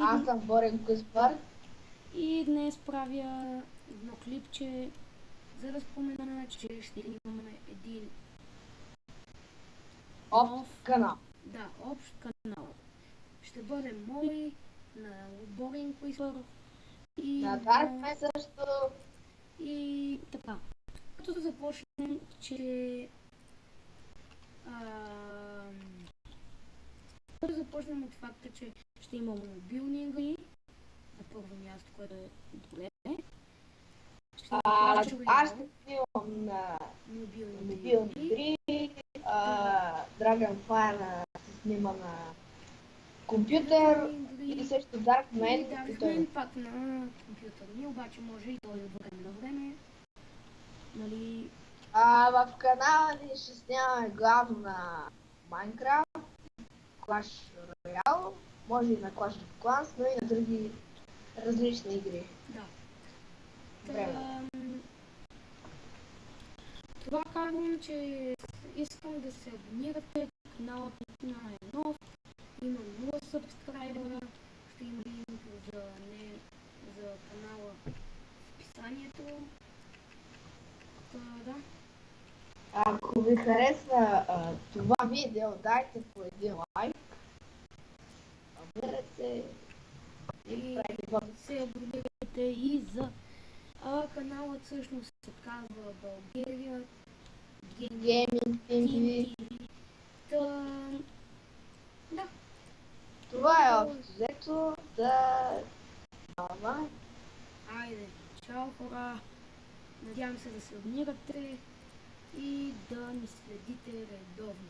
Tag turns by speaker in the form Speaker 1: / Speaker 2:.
Speaker 1: Аз съм Борен Куспар.
Speaker 2: И днес правя едно клипче, за да спомена, че ще имаме един
Speaker 1: Общ канал.
Speaker 2: Да, общ канал. Ще бъде мой, на Борен Куспар и
Speaker 1: На Даркме също.
Speaker 2: И така. Като да започнем, че да започнем от факта, че ще има мобилни игри на първо място, което е добре.
Speaker 1: Аз ще снимам на мобилни игри. Dragonfly се снима на компютър и също Darkman.
Speaker 2: И Darkman пак на компютър. Ние обаче може и той от време на време. Нали?
Speaker 1: В канала ни ще снимаме главно на Minecraft, Clash Royale, може и на Clash of Clans, но и на други различни игри.
Speaker 2: Да.
Speaker 1: Време.
Speaker 2: Това казвам, че искам да се абонирате, каналът на е нов, има 0 сабскрайбера, ще има линк за канала в описанието. Да.
Speaker 1: Ако ви харесва това видео, дайте по един лайк, абонирайте се и
Speaker 2: се абонирайте и за каналът всъщност се казва България
Speaker 1: Gaming TV.
Speaker 2: Да.
Speaker 1: Това е общо взето.
Speaker 2: Айде, чао хора! Надявам се да се абонирате и да ни следите редовно.